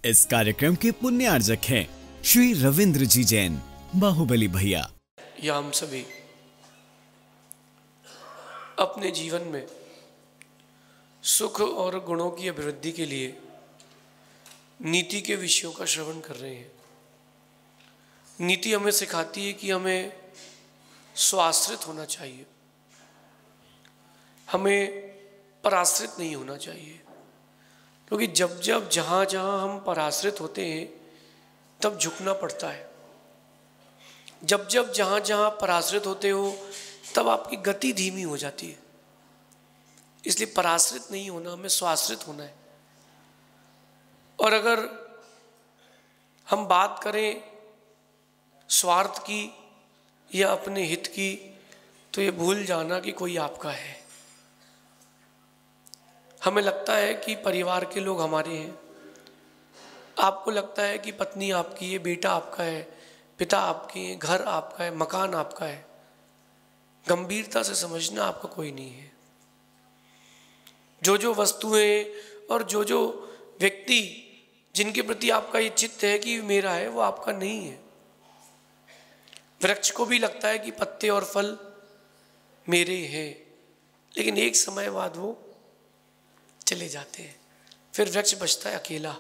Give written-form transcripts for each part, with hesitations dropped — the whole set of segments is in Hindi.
इस कार्यक्रम के पुण्यार्जक हैं श्री रविंद्र जी जैन, बाहुबली भैया। या हम सभी अपने जीवन में सुख और गुणों की अभिवृद्धि के लिए नीति के विषयों का श्रवण कर रहे हैं। नीति हमें सिखाती है कि हमें स्वाश्रित होना चाहिए, हमें पराश्रित नहीं होना चाहिए, क्योंकि जब जब जहाँ जहाँ हम पराश्रित होते हैं तब झुकना पड़ता है। जब जब जहाँ जहाँ पराश्रित होते हो तब आपकी गति धीमी हो जाती है। इसलिए पराश्रित नहीं होना, हमें स्वाश्रित होना है। और अगर हम बात करें स्वार्थ की या अपने हित की, तो ये भूल जाना कि कोई आपका है। हमें लगता है कि परिवार के लोग हमारे हैं, आपको लगता है कि पत्नी आपकी है, बेटा आपका है, पिता आपके हैं, घर आपका है, मकान आपका है। गंभीरता से समझना आपका कोई नहीं है। जो जो वस्तुएं और जो जो व्यक्ति जिनके प्रति आपका ये चित्त है कि मेरा है, वो आपका नहीं है। वृक्ष को भी लगता है कि पत्ते और फल मेरे हैं, लेकिन एक समय बाद वो चले जाते हैं, फिर वृक्ष बचता है अकेला।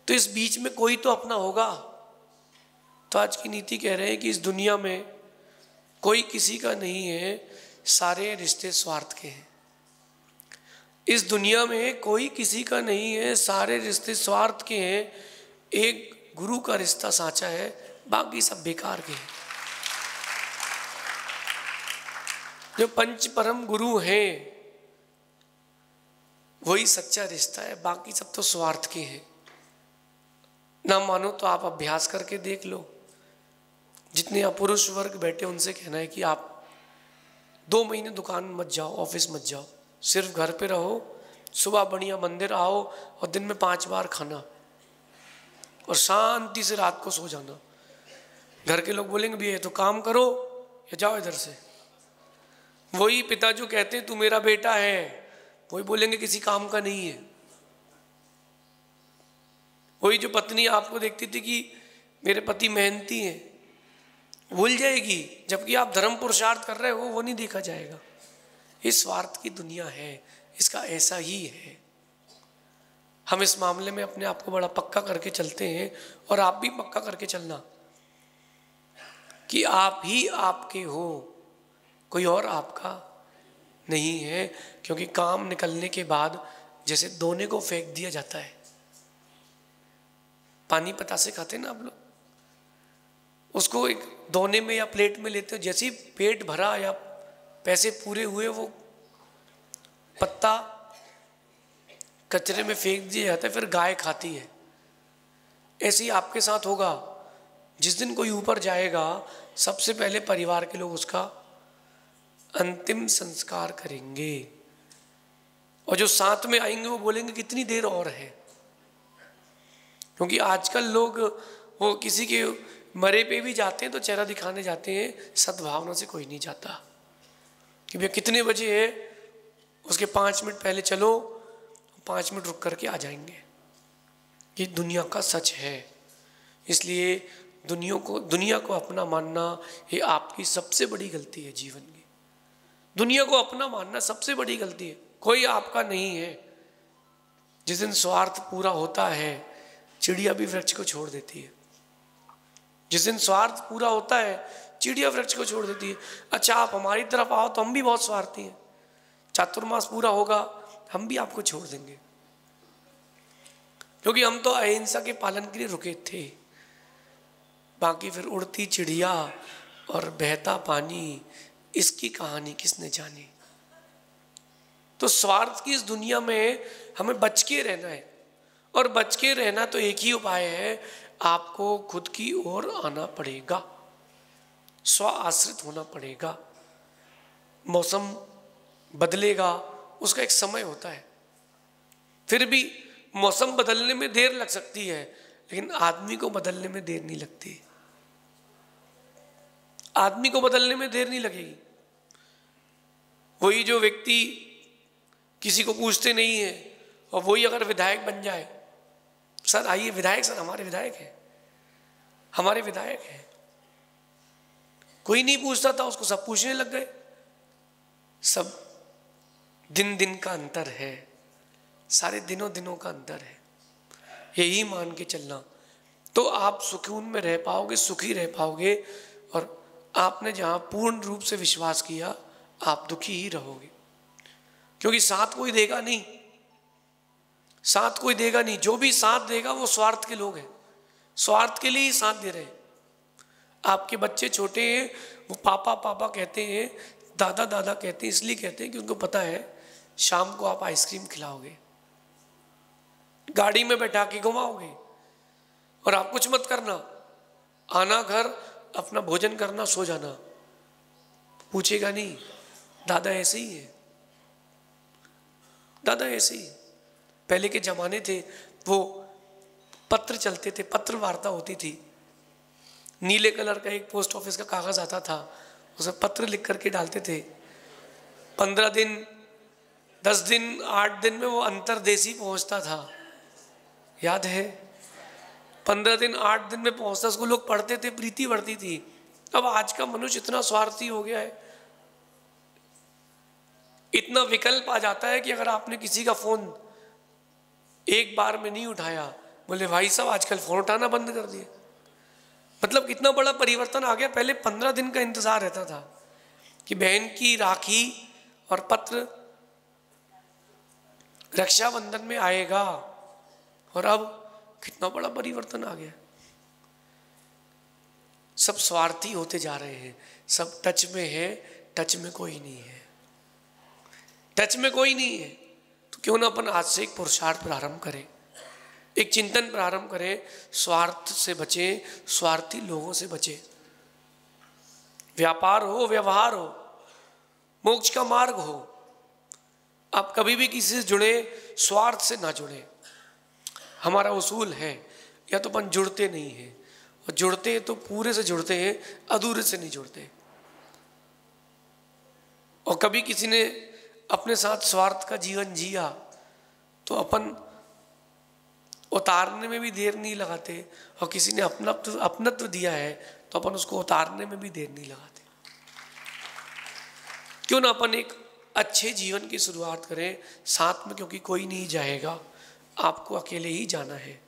तो इस बीच में कोई तो अपना होगा। तो आज की नीति कह रहे हैं कि इस दुनिया में कोई किसी का नहीं है, सारे रिश्ते स्वार्थ के हैं। इस दुनिया में कोई किसी का नहीं है, सारे रिश्ते स्वार्थ के हैं। एक गुरु का रिश्ता साचा है, बाकी सब बेकार के हैं। जो पंच परम गुरु हैं वही सच्चा रिश्ता है, बाकी सब तो स्वार्थ के हैं। ना मानो तो आप अभ्यास करके देख लो। जितने अपुरुष वर्ग बैठे उनसे कहना है कि आप 2 महीने दुकान मत जाओ, ऑफिस मत जाओ, सिर्फ घर पे रहो, सुबह बढ़िया मंदिर आओ और दिन में 5 बार खाना और शांति से रात को सो जाना। घर के लोग बोलेंगे भैया तो काम करो या जाओ इधर से। वही पिता जो कहते हैं तू मेरा बेटा है, वही बोलेंगे किसी काम का नहीं है। वही जो पत्नी आपको देखती थी कि मेरे पति मेहनती हैं, भूल जाएगी, जबकि आप धर्म पुरुषार्थ कर रहे हो वो नहीं देखा जाएगा। इस स्वार्थ की दुनिया है, इसका ऐसा ही है। हम इस मामले में अपने आप को बड़ा पक्का करके चलते हैं, और आप भी पक्का करके चलना कि आप ही आपके हो, कोई और आपका नहीं है। क्योंकि काम निकलने के बाद जैसे दोने को फेंक दिया जाता है, पानी पतासे खाते ना आप लोग, उसको एक दोने में या प्लेट में लेते हो, जैसे ही पेट भरा या पैसे पूरे हुए वो पत्ता कचरे में फेंक दिया जाता है, फिर गाय खाती है। ऐसे ही आपके साथ होगा। जिस दिन कोई ऊपर जाएगा सबसे पहले परिवार के लोग उसका अंतिम संस्कार करेंगे, और जो साथ में आएंगे वो बोलेंगे कितनी देर और है। क्योंकि आजकल लोग वो किसी के मरे पे भी जाते हैं तो चेहरा दिखाने जाते हैं, सद्भावना से कोई नहीं जाता कि भैया कितने बजे है, उसके 5 मिनट पहले चलो, 5 मिनट रुक करके आ जाएंगे। ये दुनिया का सच है। इसलिए दुनिया को अपना मानना ये आपकी सबसे बड़ी गलती है जीवन की। दुनिया को अपना मानना सबसे बड़ी गलती है। कोई आपका नहीं है। जिस दिन स्वार्थ पूरा होता है, चिड़िया भी वृक्ष को छोड़ देती है। जिस दिन स्वार्थ पूरा होता है, चिड़िया वृक्ष को छोड़ देती है। अच्छा, आप हमारी तरफ आओ तो हम भी बहुत स्वार्थी हैं। चातुर्मास पूरा होगा, हम भी आपको छोड़ देंगे, क्योंकि हम तो अहिंसा के पालन के लिए रुके थे। बाकी फिर उड़ती चिड़िया और बहता पानी, इसकी कहानी किसने जानी। तो स्वार्थ की इस दुनिया में हमें बच के रहना है, और बच के रहना तो एक ही उपाय है, आपको खुद की ओर आना पड़ेगा, स्व आश्रित होना पड़ेगा। मौसम बदलेगा, उसका एक समय होता है। फिर भी मौसम बदलने में देर लग सकती है, लेकिन आदमी को बदलने में देर नहीं लगती। आदमी को बदलने में देर नहीं लगेगी। वही जो व्यक्ति किसी को पूछते नहीं है और वही अगर विधायक बन जाए सर आइए विधायक, सर हमारे विधायक हैं, हमारे विधायक हैं। कोई नहीं पूछता था उसको, सब पूछने लग गए। सब दिन दिन का अंतर है, सारे दिनों दिनों का अंतर है। यही मान के चलना तो आप सुकून में रह पाओगे, सुखी रह पाओगे। और आपने जहाँ पूर्ण रूप से विश्वास किया आप दुखी ही रहोगे, क्योंकि साथ कोई देगा नहीं, साथ कोई देगा नहीं। जो भी साथ देगा वो स्वार्थ के लोग हैं, स्वार्थ के लिए ही साथ दे रहे हैं। आपके बच्चे छोटे हैं, वो पापा पापा कहते हैं, दादा दादा कहते हैं, इसलिए कहते हैं कि उनको पता है शाम को आप आइसक्रीम खिलाओगे, गाड़ी में बैठा के घुमाओगे, और आप कुछ मत करना, आना घर, अपना भोजन करना, सो जाना, पूछेगा नहीं। दादा ऐसे ही है, दादा ऐसे ही। पहले के जमाने थे, वो पत्र चलते थे, पत्र वार्ता होती थी, नीले कलर का एक पोस्ट ऑफिस का कागज आता था, उसमें पत्र लिख करके डालते थे। 15 दिन 10 दिन 8 दिन में वो अंतरदेशी पहुंचता था, याद है? 15 दिन 8 दिन में पहुंचता, उसको लोग पढ़ते थे, प्रीति बढ़ती थी। अब आज का मनुष्य इतना स्वार्थी हो गया है, इतना विकल्प आ जाता है कि अगर आपने किसी का फोन एक बार में नहीं उठाया, बोले भाई साहब आजकल फोन उठाना बंद कर दिए। मतलब कितना बड़ा परिवर्तन आ गया। पहले 15 दिन का इंतजार रहता था कि बहन की राखी और पत्र रक्षाबंधन में आएगा, और अब कितना बड़ा परिवर्तन आ गया। सब स्वार्थी होते जा रहे हैं, सब टच में है, टच में कोई नहीं है, टच में कोई नहीं है। तो क्यों ना अपन आज से एक पुरुषार्थ प्रारंभ करें, एक चिंतन प्रारंभ करें, स्वार्थ से बचें, स्वार्थी लोगों से बचें। व्यापार हो, व्यवहार हो, मोक्ष का मार्ग हो, आप कभी भी किसी से जुड़े, स्वार्थ से ना जुड़े। हमारा उसूल है, या तो अपन जुड़ते नहीं हैं, और जुड़ते हैं तो पूरे से जुड़ते हैं, अधूरे से नहीं जुड़ते। और कभी किसी ने अपने साथ स्वार्थ का जीवन जिया तो अपन उतारने में भी देर नहीं लगाते, और किसी ने अपनत्व दिया है तो अपन उसको उतारने में भी देर नहीं लगाते। क्यों ना अपन एक अच्छे जीवन की शुरुआत करें साथ में, क्योंकि कोई नहीं जाएगा, आपको अकेले ही जाना है।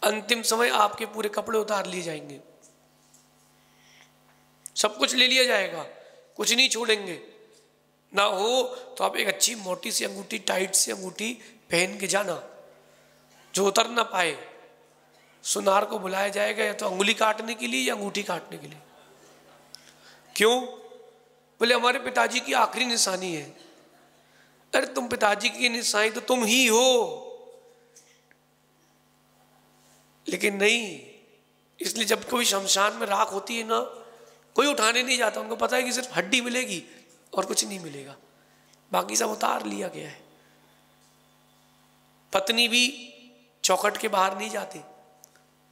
अंतिम समय आपके पूरे कपड़े उतार लिए जाएंगे, सब कुछ ले लिया जाएगा, कुछ नहीं छोड़ेंगे। ना हो तो आप एक अच्छी मोटी सी अंगूठी, टाइट सी अंगूठी पहन के जाना, जो उतर ना पाए। सुनार को बुलाया जाएगा या तो अंगुली काटने के लिए या अंगूठी काटने के लिए। क्यों? बोले हमारे पिताजी की आखिरी निशानी है। अरे तुम पिताजी की निशानी तो तुम ही हो, लेकिन नहीं। इसलिए जब कोई शमशान में राख होती है ना, कोई उठाने नहीं जाता, उनको पता है कि सिर्फ हड्डी मिलेगी और कुछ नहीं मिलेगा, बाकी सब उतार लिया गया है। पत्नी भी चौखट के बाहर नहीं जाती,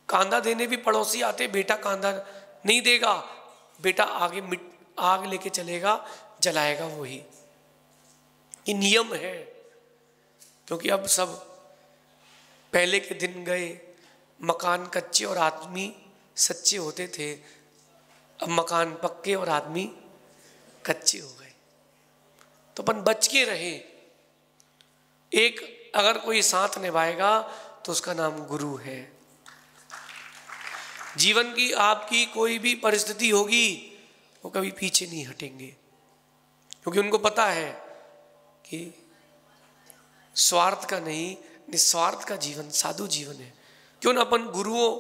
कांधा देने भी पड़ोसी आते, बेटा कांधा नहीं देगा, बेटा आगे आग लेके चलेगा, जलाएगा वही। ये नियम है, क्योंकि अब सब पहले के दिन गए, मकान कच्चे और आदमी सच्चे होते थे, अब मकान पक्के और आदमी कच्चे हो गए। तो अपन बच के रहे। एक अगर कोई साथ निभाएगा तो उसका नाम गुरु है। जीवन की आपकी कोई भी परिस्थिति होगी, वो कभी पीछे नहीं हटेंगे, क्योंकि उनको पता है कि स्वार्थ का नहीं, निस्वार्थ का जीवन साधु जीवन है। क्यों ना अपन गुरुओं,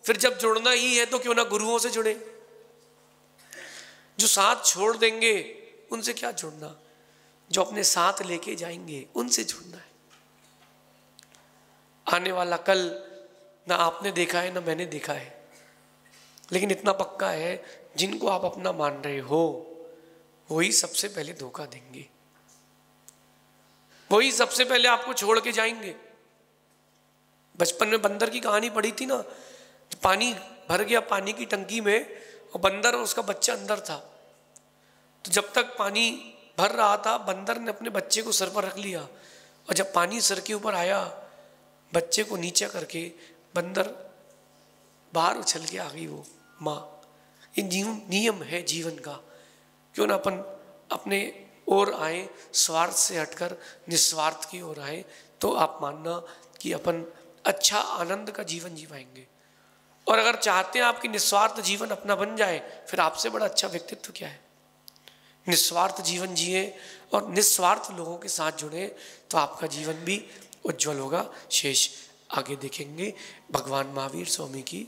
फिर जब जुड़ना ही है तो क्यों ना गुरुओं से जुड़े। जो साथ छोड़ देंगे उनसे क्या जुड़ना, जो अपने साथ लेके जाएंगे उनसे जुड़ना है। आने वाला कल ना आपने देखा है ना मैंने देखा है, लेकिन इतना पक्का है जिनको आप अपना मान रहे हो वही सबसे पहले धोखा देंगे, वही सबसे पहले आपको छोड़ के जाएंगे। बचपन में बंदर की कहानी पढ़ी थी ना, पानी भर गया पानी की टंकी में और बंदर और उसका बच्चा अंदर था। तो जब तक पानी भर रहा था बंदर ने अपने बच्चे को सर पर रख लिया, और जब पानी सर के ऊपर आया बच्चे को नीचा करके बंदर बाहर उछल के आ गई वो माँ। ये नियम है जीवन का। क्यों ना अपन अपने ओर आए, स्वार्थ से हटकर निस्वार्थ की ओर आए, तो आप मानना कि अपन अच्छा आनंद का जीवन जी पाएंगे। और अगर चाहते हैं आपकी निस्वार्थ जीवन अपना बन जाए, फिर आपसे बड़ा अच्छा व्यक्तित्व क्या है। निस्वार्थ जीवन जिए और निस्वार्थ लोगों के साथ जुड़े, तो आपका जीवन भी उज्जवल होगा। शेष आगे देखेंगे। भगवान महावीर स्वामी की।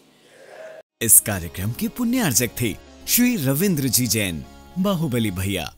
इस कार्यक्रम के पुण्यार्जक थे श्री रविंद्र जी जैन, बाहुबली भैया।